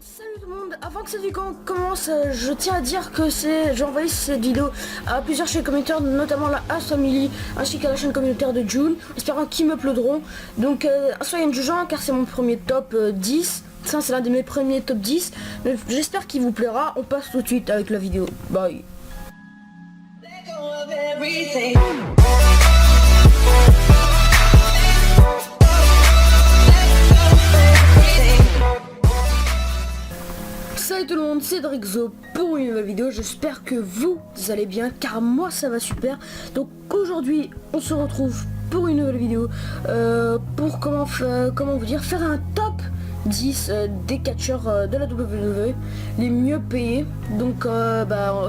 Salut tout le monde, avant que cette vidéo commence, je tiens à dire que j'ai envoyé cette vidéo à plusieurs chaînes communautaires, notamment la As Family, ainsi qu'à la chaîne communautaire de June, espérant qu'ils m'uploaderont. Donc soyez indulgents car c'est mon premier top 10, ça c'est l'un de mes premiers top 10, j'espère qu'il vous plaira, on passe tout de suite avec la vidéo, bye. Salut tout le monde, c'est Drixo pour une nouvelle vidéo, j'espère que vous allez bien car moi ça va super. Donc aujourd'hui on se retrouve pour une nouvelle vidéo pour comment vous dire, faire un top 10 des catcheurs de la WWE les mieux payés. Donc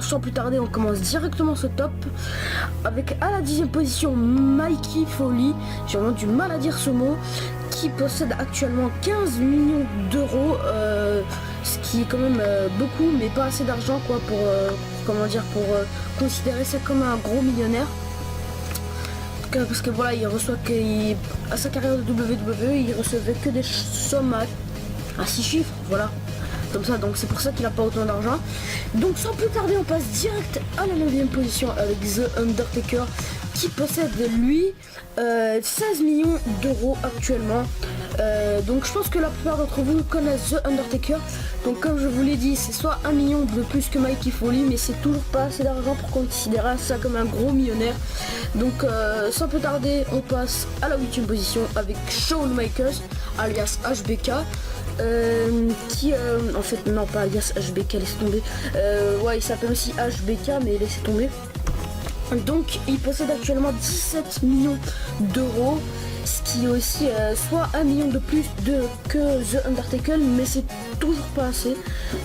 sans plus tarder on commence directement ce top avec à la 10e position Mikey Foley, j'ai vraiment du mal à dire ce mot, qui possède actuellement 15 millions d'euros, ce qui est quand même beaucoup mais pas assez d'argent quoi pour considérer ça comme un gros millionnaire, parce que voilà, il reçoit à sa carrière de WWE il recevait que des sommes à 6 chiffres, voilà, comme ça, donc c'est pour ça qu'il n'a pas autant d'argent. Donc sans plus tarder on passe direct à la 9e position avec The Undertaker, qui possède lui 16 millions d'euros actuellement. Donc je pense que la plupart d'entre vous connaissent The Undertaker. Donc comme je vous l'ai dit, c'est soit 1 million de plus que Mikey Foley, mais c'est toujours pas assez d'argent pour considérer ça comme un gros millionnaire. Donc sans plus tarder on passe à la 8e position avec Shawn Michaels alias HBK, qui en fait non pas alias HBK, laissez tomber, ouais il s'appelle aussi HBK mais laissez tomber. Donc il possède actuellement 17 millions d'euros, ce qui est aussi soit 1 million de plus que The Undertaker, mais c'est toujours pas assez.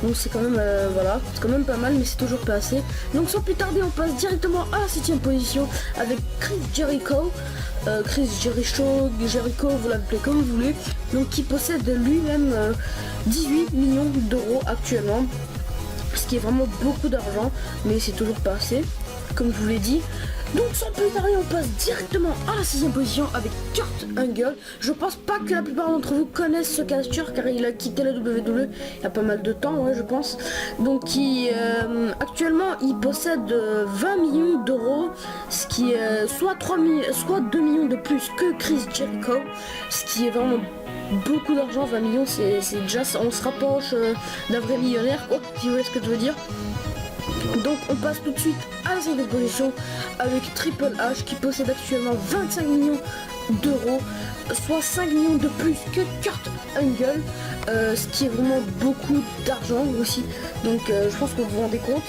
Donc c'est quand même voilà, c'est quand même pas mal, mais c'est toujours pas assez. Donc sans plus tarder on passe directement à la 7e position avec Chris Jericho. Jericho, vous l'appelez comme vous voulez, donc qui possède lui-même 18 millions d'euros actuellement, ce qui est vraiment beaucoup d'argent, mais c'est toujours pas assez, comme je vous l'ai dit. Donc sans plus tarder on passe directement à la 6e position avec Kurt Angle. Je pense pas que la plupart d'entre vous connaissent ce catcheur car il a quitté la WWE il y a pas mal de temps, ouais, je pense. Donc actuellement il possède 20 millions d'euros, ce qui est soit 2 millions de plus que Chris Jericho, ce qui est vraiment beaucoup d'argent. 20 millions c'est déjà, on se rapproche d'un vrai millionnaire quoi, si vous voyez ce que je veux dire. Donc on passe tout de suite à la 5e position avec Triple H, qui possède actuellement 25 millions d'euros, soit 5 millions de plus que Kurt Angle, ce qui est vraiment beaucoup d'argent aussi. Donc je pense que vous vous rendez compte.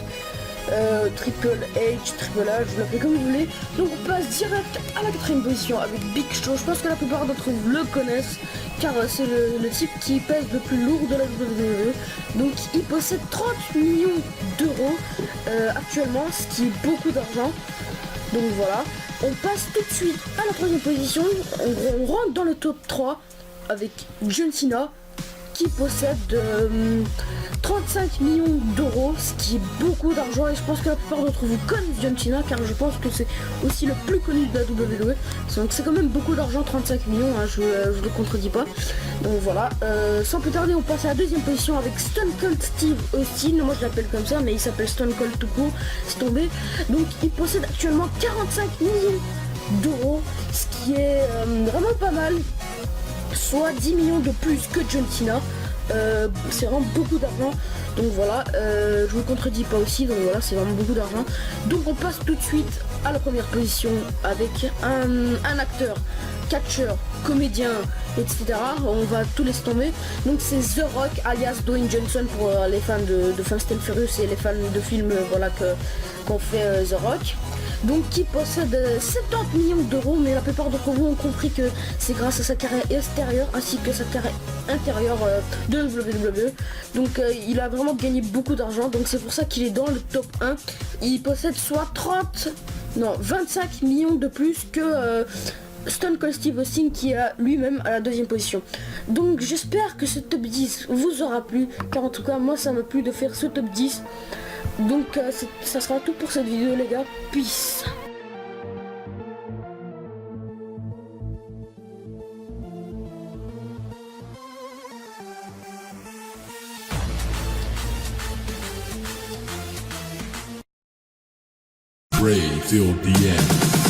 Triple H, vous l'appelez comme vous voulez. Donc on passe direct à la 4e position avec Big Show. Je pense que la plupart d'entre vous le connaissent car c'est le type qui pèse le plus lourd de la WWE. Donc il possède 30 millions d'euros actuellement, ce qui est beaucoup d'argent. Donc voilà, on passe tout de suite à la 3e position. On rentre dans le top 3 avec John Cena, qui possède 35 millions d'euros, ce qui est beaucoup d'argent, et je pense que la plupart d'entre vous connaissent John Cena car je pense que c'est aussi le plus connu de la WWE. Donc c'est quand même beaucoup d'argent, 35 millions, hein, je le contredis pas. Donc voilà, sans plus tarder on passe à la 2e position avec Stone Cold Steve Austin. Moi je l'appelle comme ça mais il s'appelle Stone Cold tout court, c'est tombé. Donc il possède actuellement 45 millions d'euros, ce qui est vraiment pas mal, soit 10 millions de plus que John Cena. C'est vraiment beaucoup d'argent, donc voilà, je vous contredis pas aussi, donc voilà, c'est vraiment beaucoup d'argent. Donc on passe tout de suite à la 1re position avec un acteur, catcheur, comédien, etc. On va tout laisser tomber. Donc c'est The Rock alias Dwayne Johnson pour les fans de Fast and Furious et les fans de films, voilà, qu'on fait The Rock. Donc qui possède 70 millions d'euros, mais la plupart d'entre vous ont compris que c'est grâce à sa carrière extérieure ainsi que sa carrière intérieure de WWE. Donc il a vraiment gagné beaucoup d'argent, donc c'est pour ça qu'il est dans le top 1. Il possède soit 25 millions de plus que Stone Cold Steve Austin, qui est lui-même à la 2e position. Donc j'espère que ce top 10 vous aura plu, car en tout cas moi ça m'a plu de faire ce top 10. Donc ça sera tout pour cette vidéo les gars, peace. Pray till the end.